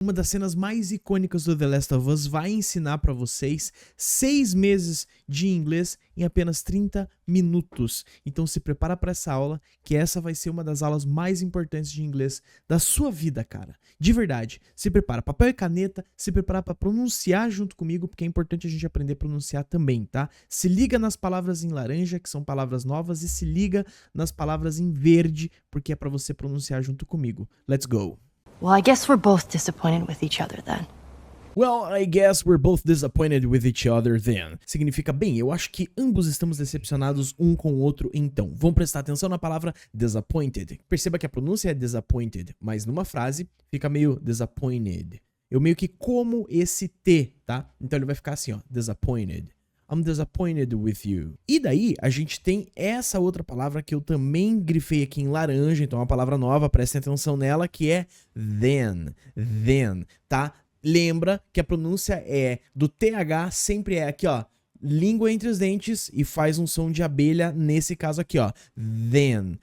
Uma das cenas mais icônicas do The Last of Us vai ensinar pra vocês 6 meses de inglês em apenas 30 minutos. Então se prepara pra essa aula, que essa vai ser uma das aulas mais importantes de inglês da sua vida, cara. De verdade. Se prepara, papel e caneta, se prepara pra pronunciar junto comigo, porque é importante a gente aprender a pronunciar também, tá? Se liga nas palavras em laranja, que são palavras novas, e se liga nas palavras em verde, porque é pra você pronunciar junto comigo. Let's go! Well, I guess we're both disappointed with each other then. Well, I guess we're both disappointed with each other then. Significa, bem, eu acho que ambos estamos decepcionados um com o outro então. Vamos prestar atenção na palavra disappointed. Perceba que a pronúncia é disappointed, mas numa frase fica meio disappointed. Eu meio que como esse T, tá? Então ele vai ficar assim, ó, disappointed. I'm disappointed with you. E daí, a gente tem essa outra palavra que eu também grifei aqui em laranja, então é uma palavra nova, prestem atenção nela, que é then. Then, tá? Lembra que a pronúncia é do TH, sempre é aqui, ó, língua entre os dentes e faz um som de abelha, nesse caso aqui, ó, then,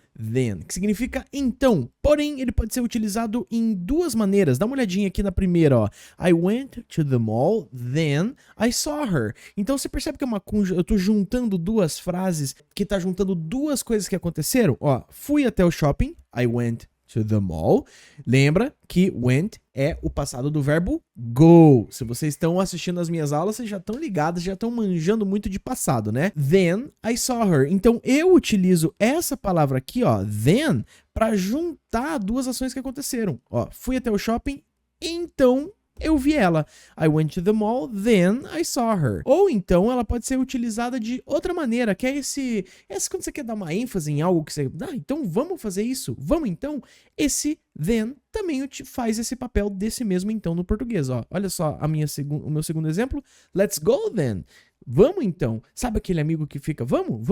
que significa então, porém ele pode ser utilizado em duas maneiras. Dá uma olhadinha aqui na primeira, ó, I went to the mall, then I saw her. Então você percebe que é eu tô juntando duas frases, que tá juntando duas coisas que aconteceram, ó, fui até o shopping, I went to the mall. Lembra que went é o passado do verbo go. Se vocês estão assistindo as minhas aulas, vocês já estão ligados, já estão manjando muito de passado, né? Then I saw her. Então eu utilizo essa palavra aqui, ó, then, para juntar duas ações que aconteceram. Ó, fui até o shopping, então eu vi ela. I went to the mall, then I saw her. Ou então ela pode ser utilizada de outra maneira, que é esse quando você quer dar uma ênfase em algo que você... Ah, então vamos fazer isso? Vamos então? Esse then também faz esse papel desse mesmo então no português, ó. Olha só o meu segundo exemplo. Let's go then. Vamos então. Sabe aquele amigo que fica, vamos.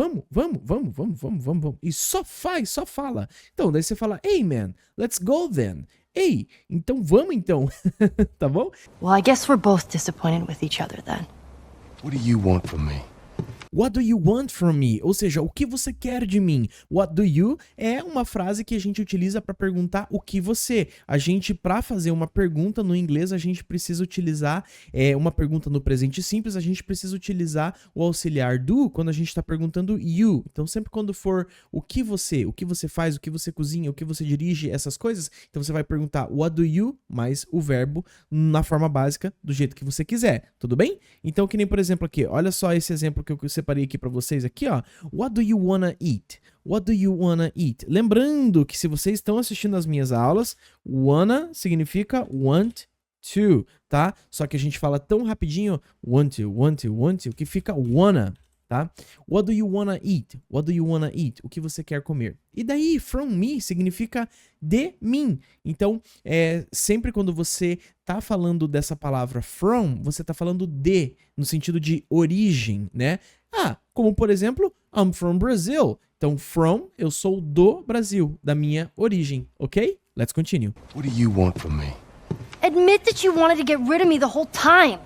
E só fala. Então, daí você fala, hey man, let's go then. Ei, então vamos então, tá bom? Well, I guess we're both disappointed with each other then. What do you want from me? What do you want from me? Ou seja, o que você quer de mim? What do you é uma frase que a gente utiliza para perguntar o que você. A gente, para fazer uma pergunta no inglês, a gente precisa utilizar uma pergunta no presente simples, a gente precisa utilizar o auxiliar do quando a gente está perguntando you. Então, sempre quando for o que você faz, o que você cozinha, o que você dirige, essas coisas, então você vai perguntar what do you mais o verbo na forma básica, do jeito que você quiser. Tudo bem? Então, que nem, por exemplo, aqui, olha só esse exemplo que eu separei aqui pra vocês aqui, ó. What do you wanna eat? What do you wanna eat? Lembrando que se vocês estão assistindo as minhas aulas, wanna significa want to, tá? Só que a gente fala tão rapidinho, want to, que fica wanna, tá? What do you wanna eat? What do you wanna eat? O que você quer comer? E daí, from me significa de mim. Então, sempre quando você tá falando dessa palavra from, você tá falando de, no sentido de origem, né? Ah, como por exemplo, I'm from Brazil. Então, from, eu sou do Brasil, da minha origem, ok? Let's continue. What do you want from me? Admit that you wanted to get rid of me the whole time.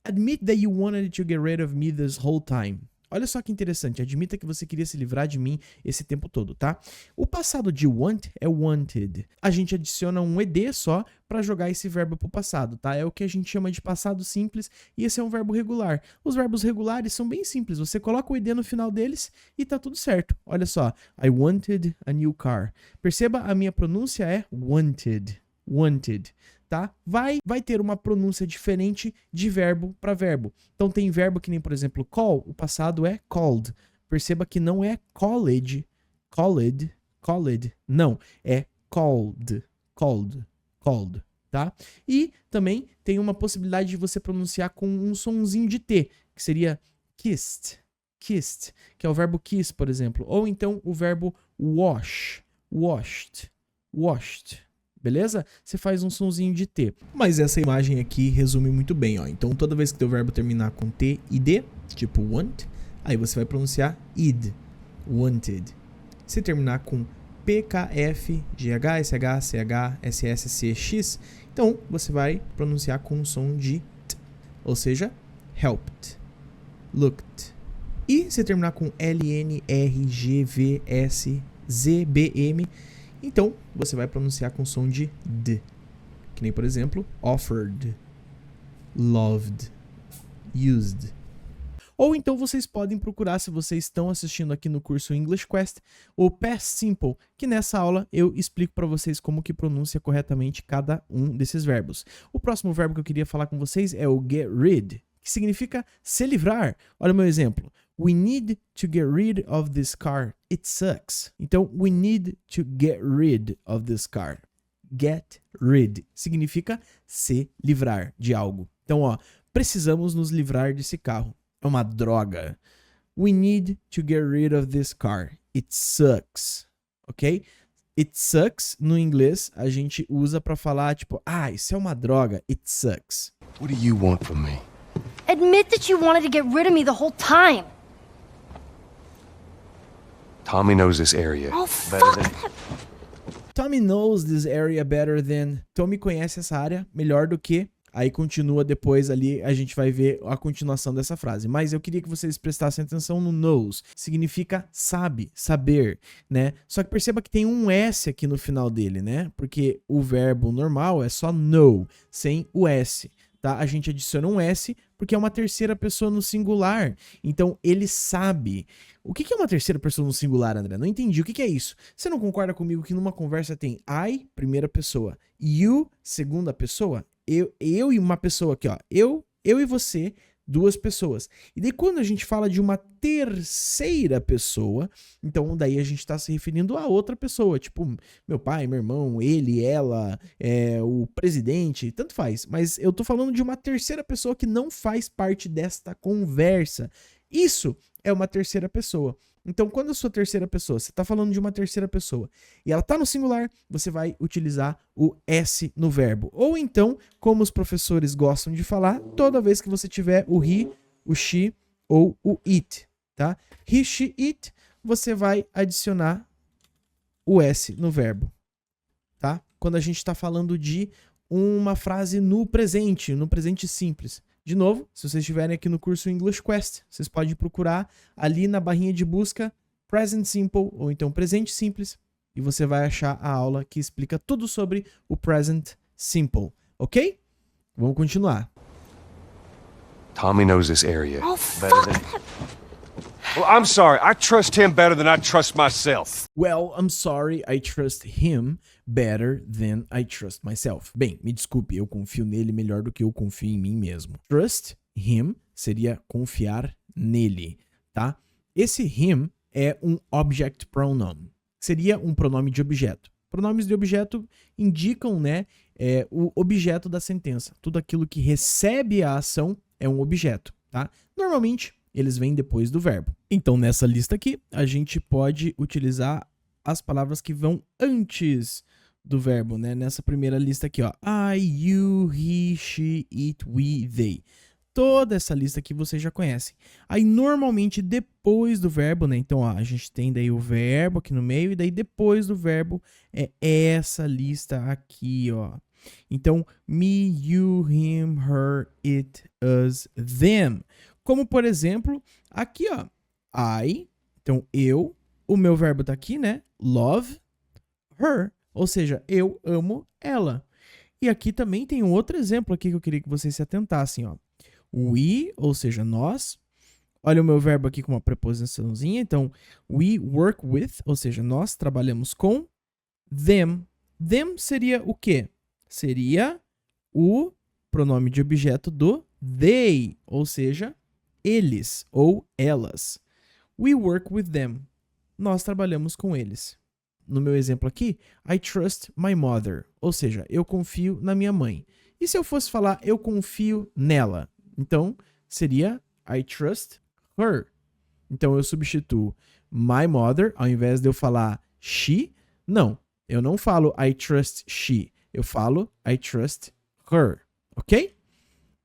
Admit that you wanted to get rid of me this whole time. Olha só que interessante, admita que você queria se livrar de mim esse tempo todo, tá? O passado de want é wanted. A gente adiciona um ed só para jogar esse verbo pro passado, tá? É o que a gente chama de passado simples e esse é um verbo regular. Os verbos regulares são bem simples, você coloca o ed no final deles e tá tudo certo. Olha só, I wanted a new car. Perceba, a minha pronúncia é wanted, tá? Vai ter uma pronúncia diferente de verbo para verbo. Então tem verbo que nem, por exemplo, call, o passado é called. Perceba que não é called, não, é called, tá? E também tem uma possibilidade de você pronunciar com um sonzinho de T, que seria kissed, que é o verbo kiss, por exemplo. Ou então o verbo wash, washed. Beleza? Você faz um sonzinho de T. Mas essa imagem aqui resume muito bem, ó. Então toda vez que teu verbo terminar com T e D, tipo want, aí você vai pronunciar id, wanted. Se terminar com P, K, F, G, H, S, H, C, H, S, S, C, X, então você vai pronunciar com um som de T, ou seja, helped, looked. E se terminar com L, N, R, G, V, S, Z, B, M, então você vai pronunciar com som de D. Que nem, por exemplo, offered, loved, used. Ou então vocês podem procurar, se vocês estão assistindo aqui no curso English Quest, o Past Simple, que nessa aula eu explico para vocês como que pronuncia corretamente cada um desses verbos. O próximo verbo que eu queria falar com vocês é o get rid, que significa se livrar. Olha o meu exemplo. We need to get rid of this car. It sucks. Então, we need to get rid of this car. Get rid significa se livrar de algo. Então, ó, precisamos nos livrar desse carro. É uma droga. We need to get rid of this car. It sucks. Ok? It sucks, no inglês, a gente usa pra falar, tipo, isso é uma droga. It sucks. What do you want from me? Admit that you wanted to get rid of me the whole time. Tommy knows this area Oh, better fuck than... that. Tommy knows this area better than... Tommy conhece essa área melhor do que... Aí continua depois ali, a gente vai ver a continuação dessa frase. Mas eu queria que vocês prestassem atenção no knows. Significa sabe, saber, né? Só que perceba que tem um S aqui no final dele, né? Porque o verbo normal é só know, sem o S, tá? A gente adiciona um S porque é uma terceira pessoa no singular. Então, ele sabe. O que é uma terceira pessoa no singular, André? Não entendi. O que é isso? Você não concorda comigo que numa conversa tem I, primeira pessoa, you, segunda pessoa? Eu e uma pessoa aqui, ó. Eu e você, duas pessoas. E daí quando a gente fala de uma terceira pessoa, então daí a gente está se referindo a outra pessoa. Tipo, meu pai, meu irmão, ele, ela, o presidente, tanto faz. Mas eu tô falando de uma terceira pessoa que não faz parte desta conversa. Isso é uma terceira pessoa. Então, quando a sua terceira pessoa, você está falando de uma terceira pessoa e ela está no singular, você vai utilizar o S no verbo. Ou então, como os professores gostam de falar, toda vez que você tiver o he, o she ou o it, tá? He, she, it, você vai adicionar o S no verbo, tá? Quando a gente está falando de uma frase no presente simples. De novo, se vocês estiverem aqui no curso English Quest, vocês podem procurar ali na barrinha de busca Present Simple ou então Presente Simples e você vai achar a aula que explica tudo sobre o Present Simple, ok? Vamos continuar. Tommy knows this area Oh, better fuck than... that. Well, I'm sorry. I trust him better than I trust myself. Well, I'm sorry, I trust him better than I trust myself. Bem, me desculpe, eu confio nele melhor do que eu confio em mim mesmo. Trust him seria confiar nele, tá? Esse him é um object pronoun. Seria um pronome de objeto. Pronomes de objeto indicam, né, o objeto da sentença. Tudo aquilo que recebe a ação é um objeto, tá? Normalmente, eles vêm depois do verbo. Então, nessa lista aqui, a gente pode utilizar as palavras que vão antes do verbo, né? Nessa primeira lista aqui, ó. I, you, he, she, it, we, they. Toda essa lista aqui vocês já conhecem. Aí, normalmente, depois do verbo, né? Então, ó, a gente tem daí o verbo aqui no meio, e daí depois do verbo é essa lista aqui, ó. Então, me, you, him, her, it, us, them. Como, por exemplo, aqui, ó, I, então eu, o meu verbo tá aqui, né? Love her, ou seja, eu amo ela. E aqui também tem um outro exemplo aqui que eu queria que vocês se atentassem, ó. We, ou seja, nós. Olha o meu verbo aqui com uma preposiçãozinha, então, we work with, ou seja, nós trabalhamos com them. Them seria o quê? Seria o pronome de objeto do they, ou seja, eles ou elas. We work with them. Nós trabalhamos com eles. No meu exemplo aqui, I trust my mother. Ou seja, eu confio na minha mãe. E se eu fosse falar eu confio nela? Então, seria I trust her. Então, eu substituo my mother, ao invés de eu falar she. Não, eu não falo I trust she. Eu falo I trust her. Ok?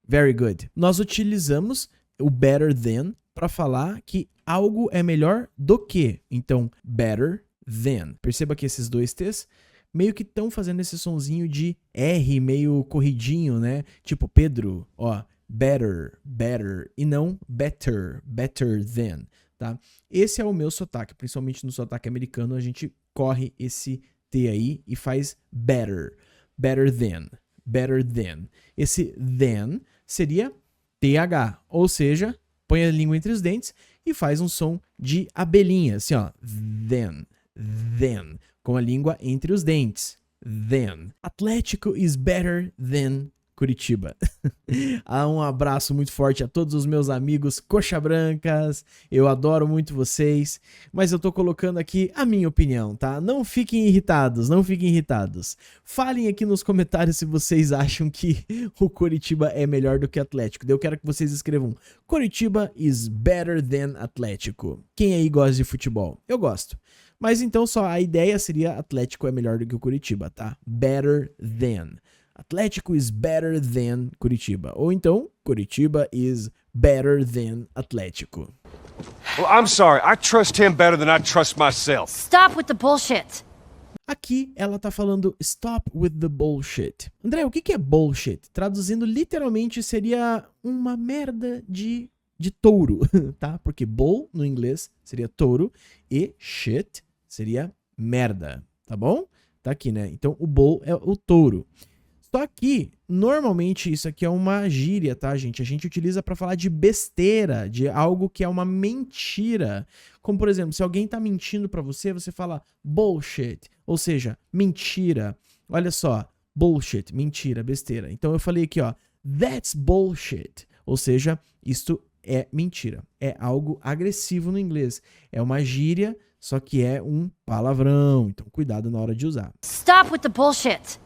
Very good. Nós utilizamos o better than para falar que algo é melhor do que. Então, better than. Perceba que esses dois T's meio que estão fazendo esse sonzinho de R meio corridinho, né? Tipo Pedro, ó, better, better, e não better, better than, tá? Esse é o meu sotaque, principalmente no sotaque americano, a gente corre esse T aí e faz better, better than, better than. Esse than seria TH, ou seja, põe a língua entre os dentes e faz um som de abelhinha, assim ó, then, com a língua entre os dentes, then. Atlético is better than Curitiba. Um abraço muito forte a todos os meus amigos coxa brancas, eu adoro muito vocês, mas eu tô colocando aqui a minha opinião, tá? Não fiquem irritados, não fiquem irritados. Falem aqui nos comentários se vocês acham que o Curitiba é melhor do que Atlético. Eu quero que vocês escrevam Curitiba is better than Atlético. Quem aí gosta de futebol? Eu gosto. Mas então só a ideia seria Atlético é melhor do que o Curitiba, tá? Better than. Atlético is better than Curitiba. Ou então, Curitiba is better than Atlético. Well, I'm sorry. I trust him better than I trust myself. Stop with the bullshit. Aqui ela tá falando stop with the bullshit. André, o que é bullshit? Traduzindo literalmente seria uma merda de touro, tá? Porque bull no inglês seria touro e shit seria merda, tá bom? Tá aqui, né? Então o bull é o touro. Só que, normalmente, isso aqui é uma gíria, tá, gente? A gente utiliza pra falar de besteira, de algo que é uma mentira. Como, por exemplo, se alguém tá mentindo pra você, você fala bullshit, ou seja, mentira. Olha só, bullshit, mentira, besteira. Então eu falei aqui, ó, that's bullshit, ou seja, isto é mentira. É algo agressivo no inglês. É uma gíria, só que é um palavrão. Então cuidado na hora de usar. Stop with the bullshit.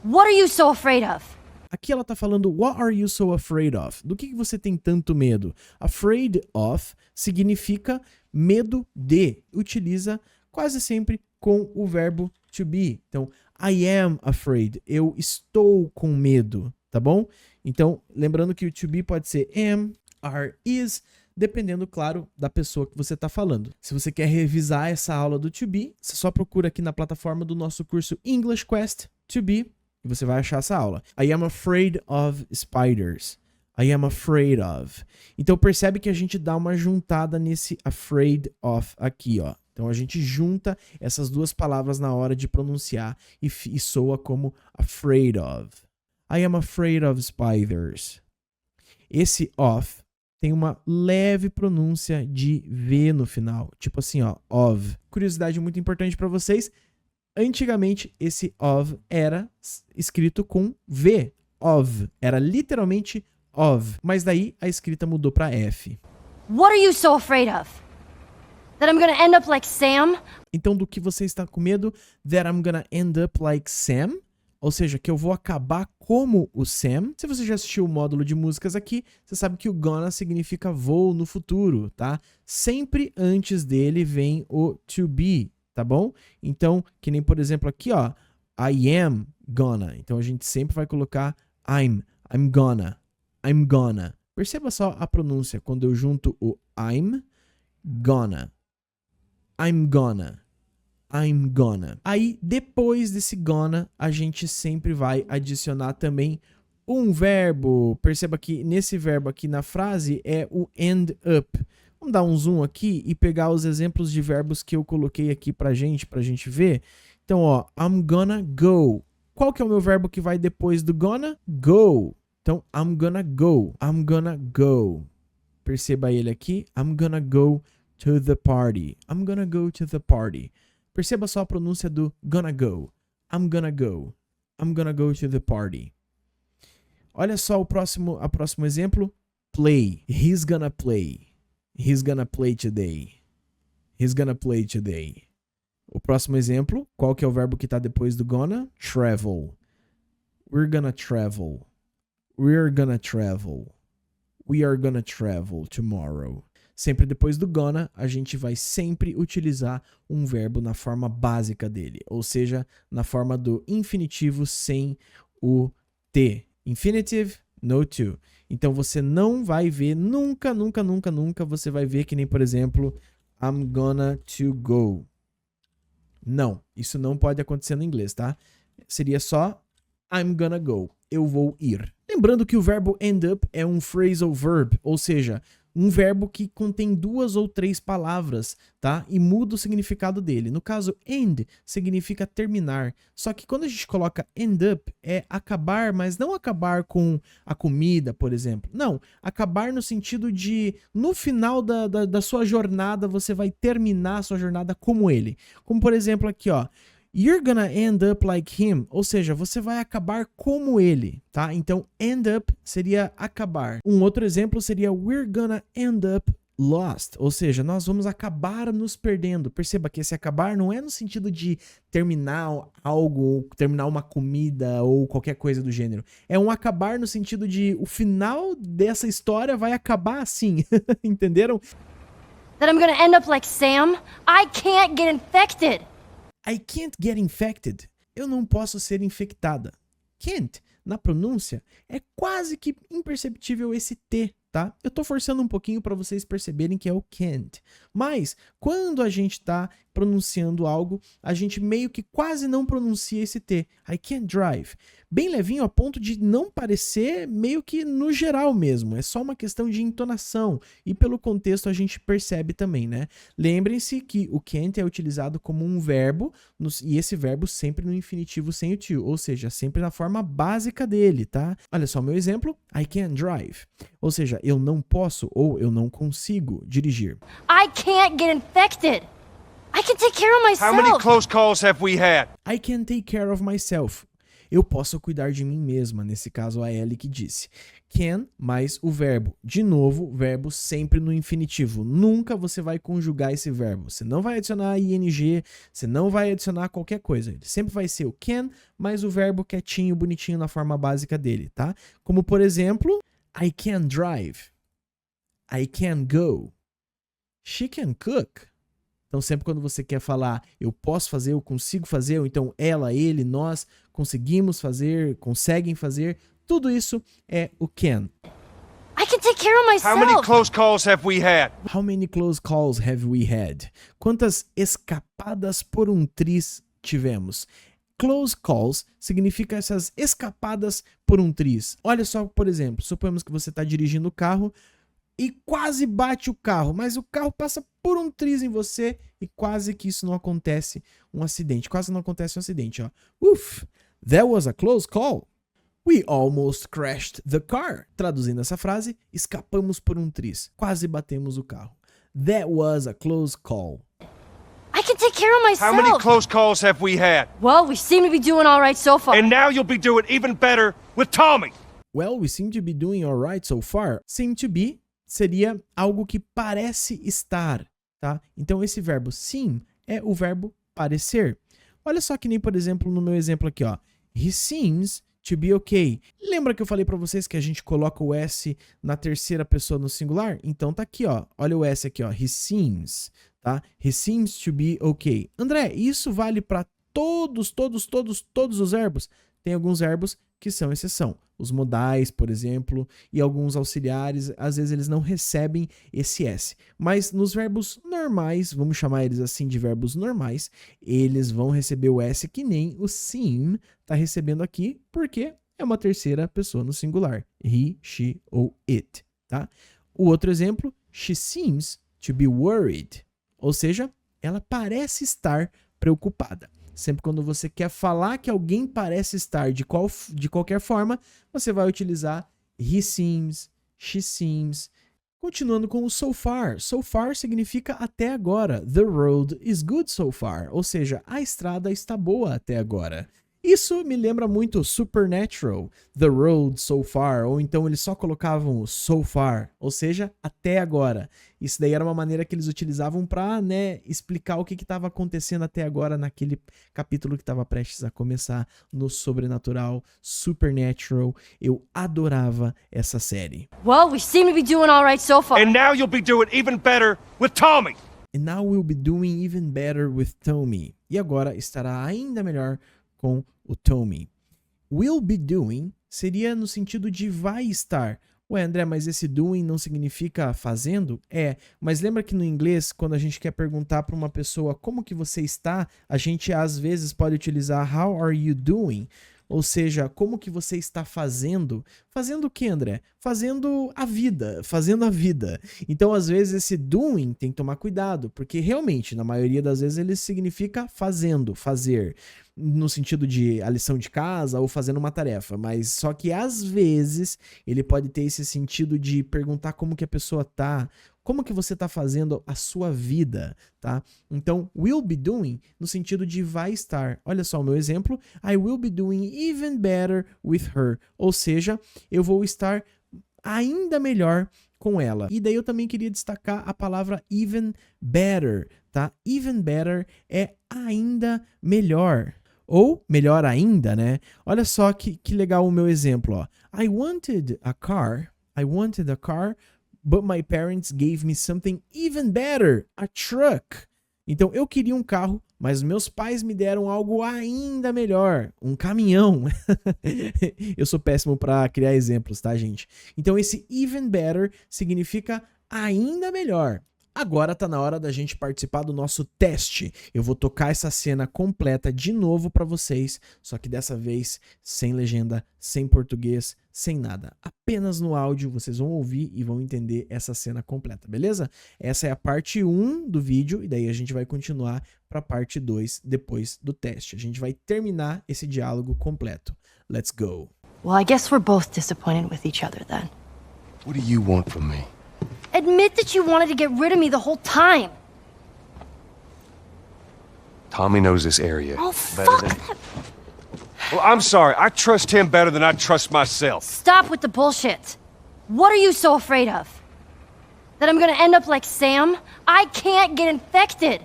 What are you so afraid of? Aqui ela tá falando what are you so afraid of? Do que você tem tanto medo? Afraid of significa medo de. Utiliza quase sempre com o verbo to be. Então, I am afraid. Eu estou com medo, tá bom? Então, lembrando que o to be pode ser am, are, is, dependendo, claro, da pessoa que você está falando. Se você quer revisar essa aula do to be, você só procura aqui na plataforma do nosso curso English Quest to be e você vai achar essa aula. I am afraid of spiders. I am afraid of. Então percebe que a gente dá uma juntada nesse afraid of aqui, ó. Então a gente junta essas duas palavras na hora de pronunciar e soa como afraid of. I am afraid of spiders. Esse of tem uma leve pronúncia de V no final, tipo assim, ó, of. Curiosidade muito importante para vocês, antigamente esse of era escrito com V, of, era literalmente of, mas daí a escrita mudou para F. What are you so afraid of? That I'm gonna end up like Sam? Então do que você está com medo? That I'm gonna end up like Sam? Ou seja, que eu vou acabar como o Sam. Se você já assistiu o módulo de músicas aqui, você sabe que o gonna significa vou no futuro, tá? Sempre antes dele vem o to be, tá bom? Então, que nem por exemplo aqui, ó, I am gonna. Então a gente sempre vai colocar I'm gonna. Perceba só a pronúncia quando eu junto o I'm gonna. Aí, depois desse gonna, a gente sempre vai adicionar também um verbo. Perceba que nesse verbo aqui na frase é o end up. Vamos dar um zoom aqui e pegar os exemplos de verbos que eu coloquei aqui pra gente ver. Então, ó, I'm gonna go. Qual que é o meu verbo que vai depois do gonna? Go. Então, I'm gonna go. Perceba ele aqui. I'm gonna go to the party. Perceba só a pronúncia do gonna go. I'm gonna go to the party. Olha só o próximo exemplo. Play. He's gonna play today. O próximo exemplo, qual que é o verbo que está depois do gonna? Travel. We're gonna travel. We are gonna travel tomorrow. Sempre depois do gonna, a gente vai sempre utilizar um verbo na forma básica dele, ou seja, na forma do infinitivo sem o T. Infinitive, no to. Então você não vai ver, nunca você vai ver que nem, por exemplo, I'm gonna to go. Não, isso não pode acontecer no inglês, tá? Seria só I'm gonna go. Eu vou ir. Lembrando que o verbo end up é um phrasal verb, ou seja, um verbo que contém 2 ou 3 palavras, tá? E muda o significado dele. No caso, end significa terminar. Só que quando a gente coloca end up, é acabar, mas não acabar com a comida, por exemplo. Não, acabar no sentido de, no final da sua jornada, você vai terminar a sua jornada como ele. Como, por exemplo, aqui, ó. You're gonna end up like him, ou seja, você vai acabar como ele, tá? Então, end up seria acabar. Um outro exemplo seria we're gonna end up lost, ou seja, nós vamos acabar nos perdendo. Perceba que esse acabar não é no sentido de terminar algo, terminar uma comida ou qualquer coisa do gênero. É um acabar no sentido de o final dessa história vai acabar assim, entenderam? That I'm gonna end up like Sam? I can't get infected! I can't get infected. Eu não posso ser infectada. Can't, na pronúncia, é quase que imperceptível esse T, tá? Eu tô forçando um pouquinho para vocês perceberem que é o can't. Mas, quando a gente tá pronunciando algo, a gente meio que quase não pronuncia esse T. I can't drive. Bem levinho a ponto de não parecer meio que no geral mesmo. É só uma questão de entonação. E pelo contexto a gente percebe também, né? Lembrem-se que o can't é utilizado como um verbo, e esse verbo sempre no infinitivo sem o to, ou seja, sempre na forma básica dele, tá? Olha só o meu exemplo. I can't drive. Ou seja, eu não posso ou eu não consigo dirigir. I can't get infected! I can take care of myself! How many close calls have we had? I can take care of myself. Eu posso cuidar de mim mesma, nesse caso a Ellie que disse. Can mais o verbo. De novo, verbo sempre no infinitivo. Nunca você vai conjugar esse verbo. Você não vai adicionar ing, você não vai adicionar qualquer coisa. Ele sempre vai ser o can mais o verbo quietinho, bonitinho na forma básica dele, tá? Como por exemplo, I can drive. I can go. She can cook. Então, sempre quando você quer falar eu posso fazer, eu consigo fazer, ou então ela, ele, nós conseguimos fazer, conseguem fazer, tudo isso é o can. I can take care of myself! How many close calls have we had? How many close calls have we had? Quantas escapadas por um tris tivemos? Close calls significa essas escapadas por um tris. Olha só, por exemplo, suponhamos que você está dirigindo o carro e quase bate o carro, mas o carro passa por um tris em você e quase que isso não acontece um acidente. Quase não acontece um acidente, ó. That was a close call. We almost crashed the car. Traduzindo essa frase, escapamos por um tris. Quase batemos o carro. That was a close call. I can take care of myself! How many close calls have we had? Well, we seem to be doing all right so far. And now you'll be doing even better with Tommy. Well, we seem to be doing all right so far. Seem to be seria algo que parece estar, tá? Então esse verbo seem é o verbo parecer. Olha só que nem, por exemplo, no meu exemplo aqui, ó. He seems to be okay. Lembra que eu falei pra vocês que a gente coloca o S na terceira pessoa no singular? Então tá aqui, ó. Olha o S aqui, ó. He seems, tá? He seems to be okay. André, isso vale pra todos os verbos? Tem alguns verbos que são exceção. Os modais, por exemplo, e alguns auxiliares, às vezes eles não recebem esse S. Mas nos verbos normais, vamos chamar eles assim de verbos normais, eles vão receber o S que nem o seem está recebendo aqui, porque é uma terceira pessoa no singular. He, she ou it, tá? O outro exemplo, she seems to be worried. Ou seja, ela parece estar preocupada. Sempre quando você quer falar que alguém parece estar de qualquer forma, você vai utilizar he seems, she seems. Continuando com o so far. So far significa até agora. The road is good so far. Ou seja, a estrada está boa até agora. Isso me lembra muito Supernatural, The Road So Far, ou então eles só colocavam o so far, ou seja, até agora. Isso daí era uma maneira que eles utilizavam para, né, explicar o que estava acontecendo até agora naquele capítulo que estava prestes a começar no Sobrenatural, Supernatural. Eu adorava essa série. Well, we seem to be doing all right so far. And now you'll be doing even better with Tommy. And now we'll be doing even better with Tommy. E agora estará ainda melhor com o Tommy. Will be doing seria no sentido de vai estar. Ué, André, mas esse doing não significa fazendo? É, mas lembra que no inglês, quando a gente quer perguntar para uma pessoa como que você está, a gente às vezes pode utilizar how are you doing? ou seja, como que você está fazendo. Fazendo o que, André? Fazendo a vida, fazendo a vida. Então, às vezes, esse doing tem que tomar cuidado, porque realmente, na maioria das vezes, ele significa fazendo, fazer, no sentido de a lição de casa ou fazendo uma tarefa, mas só que às vezes ele pode ter esse sentido de perguntar como que a pessoa tá, como que você tá fazendo a sua vida, tá? Então, will be doing no sentido de vai estar. Olha só o meu exemplo, I will be doing even better with her, ou seja, eu vou estar ainda melhor com ela. E daí eu também queria destacar a palavra even better, tá? Even better é ainda melhor. Ou, melhor ainda, né? Olha só que legal o meu exemplo, ó. I wanted a car, but my parents gave me something even better, a truck. Então, eu queria um carro, mas meus pais me deram algo ainda melhor, um caminhão. Eu sou péssimo para criar exemplos, tá, gente? Então, esse even better significa ainda melhor. Agora tá na hora da gente participar do nosso teste. Eu vou tocar essa cena completa de novo para vocês, só que dessa vez sem legenda, sem português, sem nada. Apenas no áudio vocês vão ouvir e vão entender essa cena completa, beleza? Essa é a parte 1 do vídeo e daí a gente vai continuar para a parte 2 depois do teste. A gente vai terminar esse diálogo completo. Let's go. Well, I guess we're both disappointed with each other then. What do you want from me? Admit that you wanted to get rid of me the whole time. Tommy knows this area. Oh, better fuck than... that. Well, I'm sorry. I trust him better than I trust myself. Stop with the bullshit. What are you so afraid of? That I'm gonna end up like Sam? I can't get infected.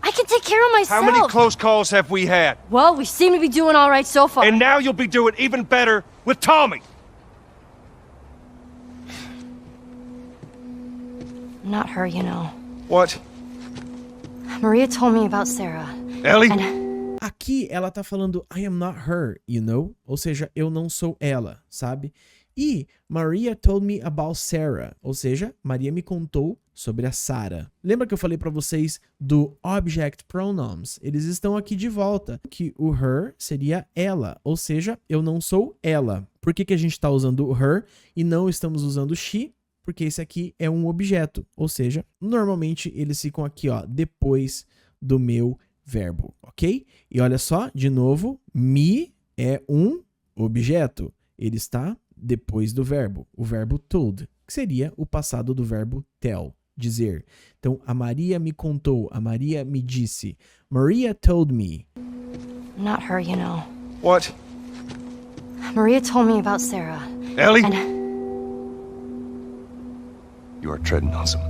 I can take care of myself. How many close calls have we had? Well, we seem to be doing all right so far. And now you'll be doing even better with Tommy. Not her, you know. What? Maria told me about Sarah. Ellie? Aqui ela tá falando I am not her, you know? Ou seja, eu não sou ela, sabe? E Maria told me about Sarah, ou seja, Maria me contou sobre a Sarah. Lembra que eu falei pra vocês do object pronouns? Eles estão aqui de volta, que o her seria ela, ou seja, eu não sou ela. Por que a gente tá usando o her e não estamos usando she? Porque esse aqui é um objeto, ou seja, normalmente eles ficam aqui, ó, depois do meu verbo, ok? E olha só, de novo, me é um objeto, ele está depois do verbo, o verbo told, que seria o passado do verbo tell, dizer. Então, a Maria me contou, a Maria me disse, Maria told me. Not her, you know. What? Maria told me about Sarah. Ellie? You are treading on some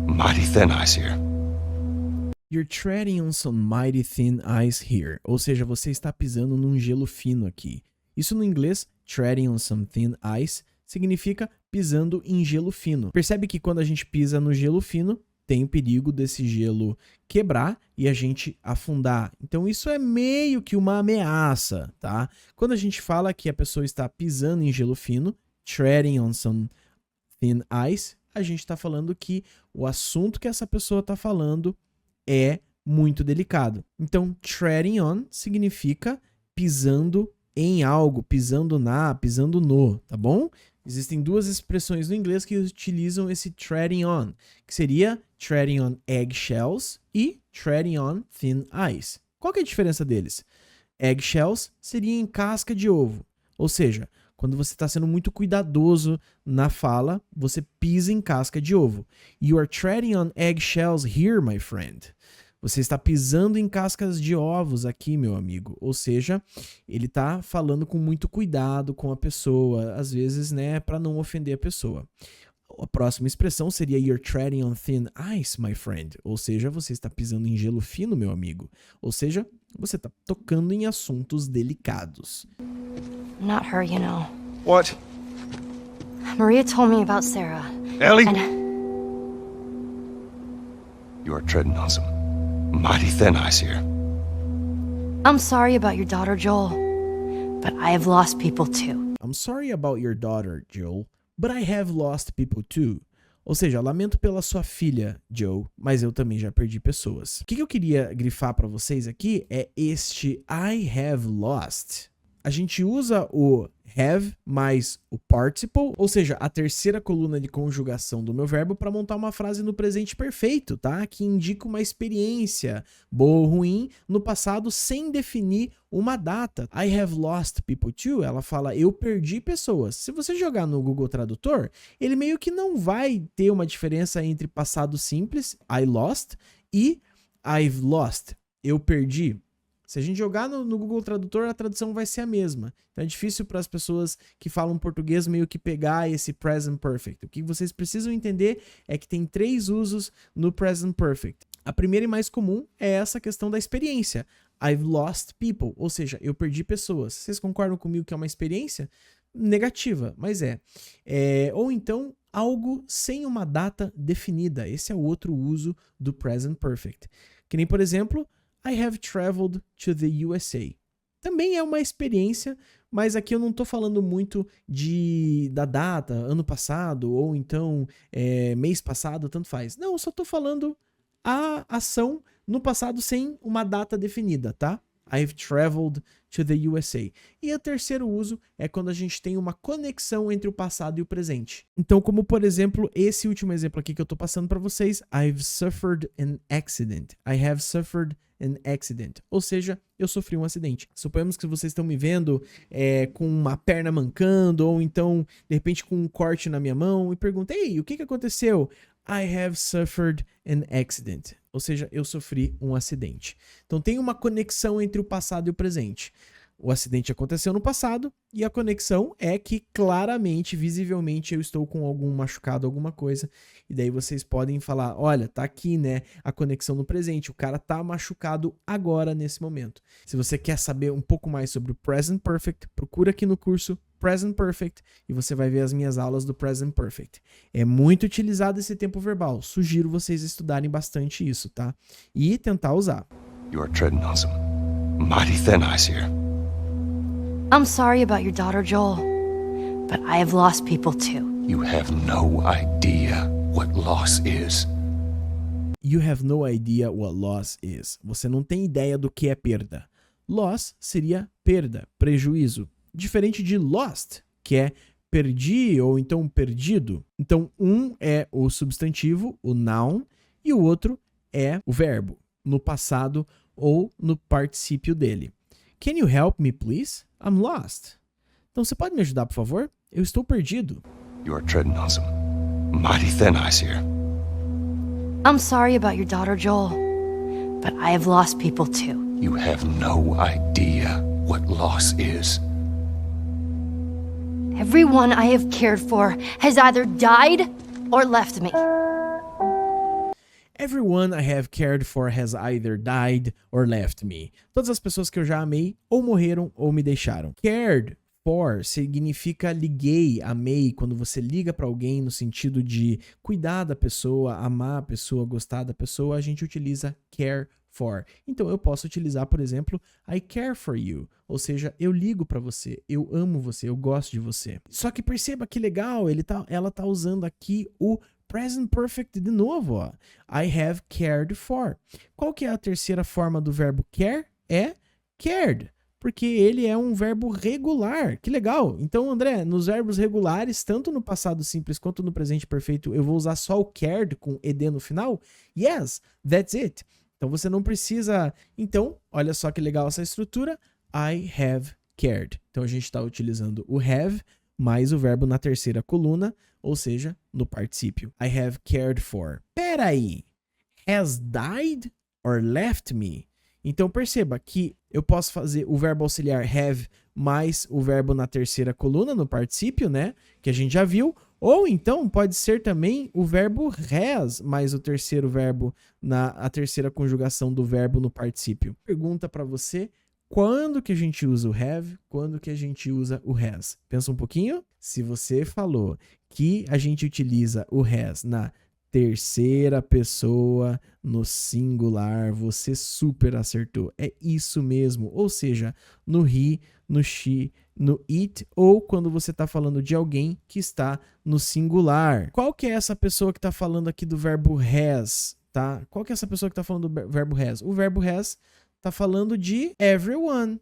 mighty thin ice here. You're treading on some mighty thin ice here. Ou seja, você está pisando num gelo fino aqui. Isso no inglês, treading on some thin ice, significa pisando em gelo fino. Percebe que quando a gente pisa no gelo fino, tem o perigo desse gelo quebrar e a gente afundar. Então isso é meio que uma ameaça, tá? Quando a gente fala que a pessoa está pisando em gelo fino, treading on some thin ice, a gente está falando que o assunto que essa pessoa está falando é muito delicado. Então, treading on significa pisando em algo, pisando pisando no, tá bom? Existem duas expressões no inglês que utilizam esse treading on, que seria treading on eggshells e treading on thin ice. Qual que é a diferença deles? Eggshells seria em casca de ovo, ou seja, quando você está sendo muito cuidadoso na fala, você pisa em casca de ovo. You are treading on eggshells here, my friend. Você está pisando em cascas de ovos aqui, meu amigo. Ou seja, ele está falando com muito cuidado com a pessoa, às vezes, né, para não ofender a pessoa. A próxima expressão seria You're treading on thin ice, my friend. Ou seja, você está pisando em gelo fino, meu amigo. Ou seja, você está tocando em assuntos delicados. Not her, you know. What? Maria told me about Sarah. Ellie? You are treading on some mighty thin ice here. I'm sorry about your daughter, Joel, but I have lost people too. I'm sorry about your daughter, Joel, but I have lost people too. Ou seja, lamento pela sua filha, Joe, mas eu também já perdi pessoas. O que eu queria grifar para vocês aqui é este I have lost. a gente usa o have mais o participle, ou seja, a terceira coluna de conjugação do meu verbo para montar uma frase no presente perfeito, tá? Que indica uma experiência, boa ou ruim, no passado sem definir uma data. I have lost people too, ela fala eu perdi pessoas. Se você jogar no Google Tradutor, ele meio que não vai ter uma diferença entre passado simples, I lost, e I've lost, eu perdi. Se a gente jogar no Google Tradutor, a tradução vai ser a mesma. Então é difícil para as pessoas que falam português meio que pegar esse present perfect. O que vocês precisam entender é que tem 3 usos no present perfect. A primeira e mais comum é essa questão da experiência. I've lost people, ou seja, eu perdi pessoas. Vocês concordam comigo que é uma experiência negativa, mas ou então algo sem uma data definida. Esse é o outro uso do present perfect. Que nem, por exemplo, I have traveled to the USA. Também é uma experiência, mas aqui eu não estou falando muito da data, ano passado, ou então mês passado, tanto faz. Não, eu só estou falando a ação no passado sem uma data definida, tá? I've traveled to the USA. E o terceiro uso é quando a gente tem uma conexão entre o passado e o presente. Então, como por exemplo, esse último exemplo aqui que eu estou passando para vocês, I've suffered an accident. I have suffered an accident. Ou seja, eu sofri um acidente. Suponhamos que vocês estão me vendo com uma perna mancando, ou então, de repente, com um corte na minha mão, e perguntam, ei, o que aconteceu? I have suffered an accident. Ou seja, eu sofri um acidente. Então tem uma conexão entre o passado e o presente. O acidente aconteceu no passado e a conexão é que claramente, visivelmente, eu estou com algum machucado, alguma coisa. E daí vocês podem falar, olha, tá aqui, né, a conexão no presente. O cara tá machucado agora, nesse momento. Se você quer saber um pouco mais sobre o Present Perfect, procura aqui no curso Present Perfect e você vai ver as minhas aulas do Present Perfect. É muito utilizado esse tempo verbal. Sugiro vocês estudarem bastante isso, tá? E tentar usar. You are treading on some mighty thin ice here. I'm sorry about your daughter, Joel, but I have lost people too. You have no idea what loss is. You have no idea what loss is. Você não tem ideia do que é perda. Loss seria perda, prejuízo. Diferente de lost, que é perdi ou então perdido. Então, um é o substantivo, o noun, e o outro é o verbo, no passado ou no particípio dele. Can you help me, please? I'm lost. Então, você pode me ajudar, por favor? Eu estou perdido. You are treading on some mighty thin ice here. I'm sorry about your daughter, Joel, but I have lost people too. You have no idea what loss is. Everyone I have cared for has either died or left me. Everyone I have cared for has either died or left me. Todas as pessoas que eu já amei ou morreram ou me deixaram. Cared for significa liguei, amei, quando você liga para alguém no sentido de cuidar da pessoa, amar a pessoa, gostar da pessoa, a gente utiliza care for. Então eu posso utilizar, por exemplo, I care for you, ou seja, eu ligo para você, eu amo você, eu gosto de você. Só que perceba que legal, ela tá usando aqui o present perfect de novo, ó. I have cared for. Qual que é a terceira forma do verbo care? É cared, porque ele é um verbo regular. Que legal. Então, André, nos verbos regulares, tanto no passado simples quanto no presente perfeito, eu vou usar só o cared com ed no final? Yes, that's it. Então você não precisa... Então, olha só que legal essa estrutura. I have cared. Então a gente está utilizando o have mais o verbo na terceira coluna, ou seja, no particípio. I have cared for. Peraí. Has died or left me? Então perceba que eu posso fazer o verbo auxiliar have mais o verbo na terceira coluna, no particípio, né? Que a gente já viu. Ou então pode ser também o verbo has mais o terceiro verbo a terceira conjugação do verbo no particípio. Pergunta para você, quando que a gente usa o have, quando que a gente usa o has? Pensa um pouquinho. Se você falou que a gente utiliza o has na terceira pessoa no singular, você super acertou. É isso mesmo. Ou seja, no he, no she, no it, ou quando você está falando de alguém que está no singular. Qual que é essa pessoa que está falando aqui do verbo has, tá? Qual que é essa pessoa que está falando do verbo has? O verbo has está falando de everyone.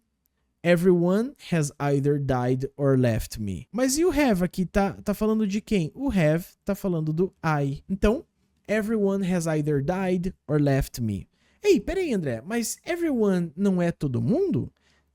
Everyone has either died or left me. Mas e o have aqui tá falando de quem? O have tá falando do I. Então, everyone has either died or left me. Ei, peraí, André, mas everyone não é todo mundo?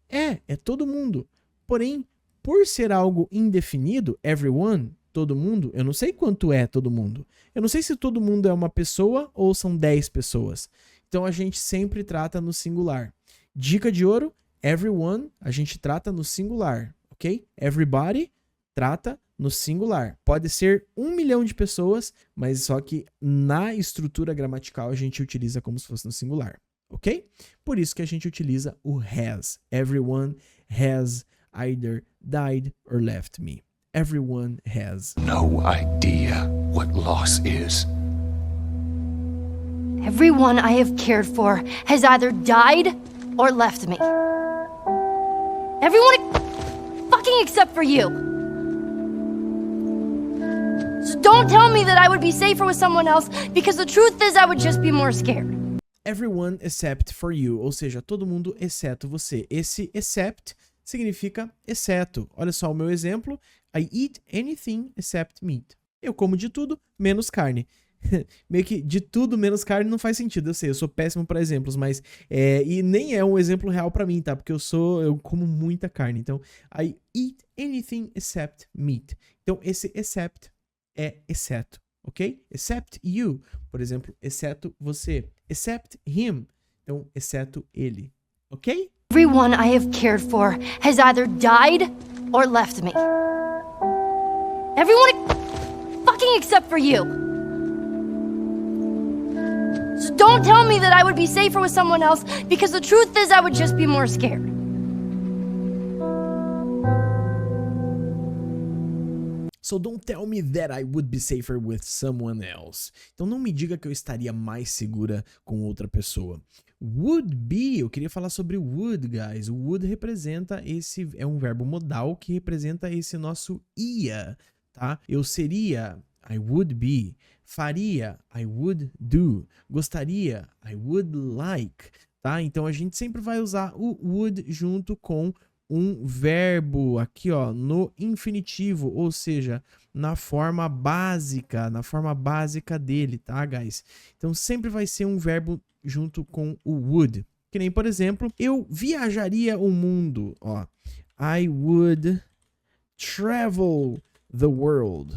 É todo mundo. Porém, por ser algo indefinido, everyone, todo mundo, eu não sei quanto é todo mundo. Eu não sei se todo mundo é uma pessoa ou são 10 pessoas. Então, a gente sempre trata no singular. Dica de ouro, everyone, a gente trata no singular, ok? Everybody, trata no singular. Pode ser 1 milhão de pessoas, mas só que na estrutura gramatical a gente utiliza como se fosse no singular, ok? Por isso que a gente utiliza o has. Everyone has either died or left me. Everyone has No idea what loss is. Everyone I have cared for has either died or left me. Everyone fucking except for you. So don't tell me that I would be safer with someone else, because the truth is I would just be more scared. everyone except for you, ou seja, todo mundo exceto você. Esse except significa exceto. Olha só o meu exemplo. I eat anything except meat. Eu como de tudo, menos carne. Meio que de tudo menos carne não faz sentido, eu sei, eu sou péssimo para exemplos, mas e nem é um exemplo real para mim, tá? Porque eu como muita carne. Então, I eat anything except meat. Então, esse except é exceto, ok? Except you, por exemplo, exceto você. Except him, então, exceto ele, ok? Everyone I have cared for has either died or left me. Everyone fucking except for you. So don't tell me that I would be safer with someone else, because the truth is I would just be more scared. So don't tell me that I would be safer with someone else. Então não me diga que eu estaria mais segura com outra pessoa. Would be, eu queria falar sobre would, guys. O would representa é um verbo modal que representa esse nosso ia, tá? Eu seria, I would be. Faria, I would do. Gostaria, I would like, tá? Então a gente sempre vai usar o would junto com um verbo aqui, ó, no infinitivo, ou seja, na forma básica dele, tá, guys? Então sempre vai ser um verbo junto com o would. Que nem, por exemplo, eu viajaria o mundo, ó. I would travel the world.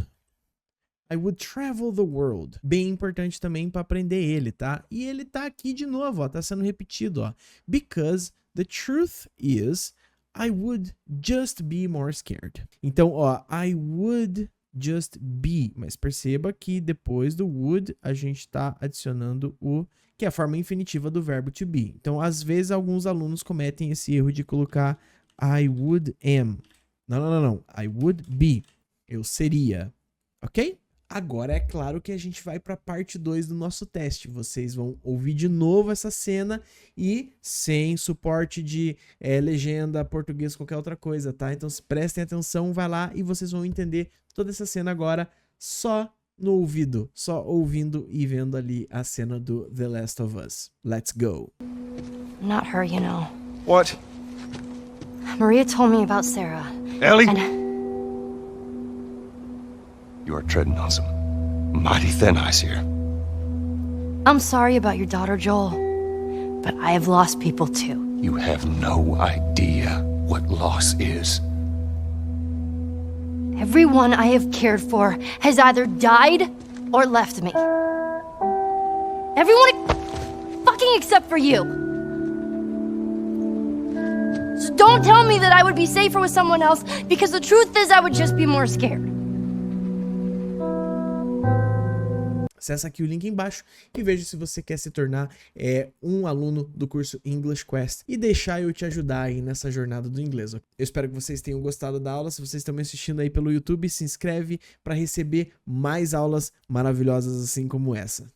I would travel the world. Bem importante também para aprender ele, tá? E ele tá aqui de novo, ó, tá sendo repetido, ó. Because the truth is, I would just be more scared. Então, ó, I would just be. Mas perceba que depois do would, a gente tá adicionando o, que é a forma infinitiva do verbo to be. Então, às vezes, alguns alunos cometem esse erro de colocar I would am. Não. I would be. Eu seria. Ok? Agora é claro que a gente vai para a parte 2 do nosso teste. Vocês vão ouvir de novo essa cena e sem suporte de legenda, português, qualquer outra coisa, tá? Então prestem atenção, vai lá e vocês vão entender toda essa cena agora só no ouvido, só ouvindo e vendo ali a cena do The Last of Us. Let's go. Not her, you know. What? Maria told me about Sarah. Ellie? And You are treading on some mighty thin ice here. I'm sorry about your daughter, Joel, but I have lost people too. You have no idea what loss is. Everyone I have cared for has either died or left me. Everyone fucking except for you. So don't tell me that I would be safer with someone else, because the truth is I would just be more scared. Acesse aqui o link embaixo e veja se você quer se tornar um aluno do curso English Quest e deixar eu te ajudar aí nessa jornada do inglês. Eu espero que vocês tenham gostado da aula. Se vocês estão me assistindo aí pelo YouTube, se inscreve para receber mais aulas maravilhosas assim como essa.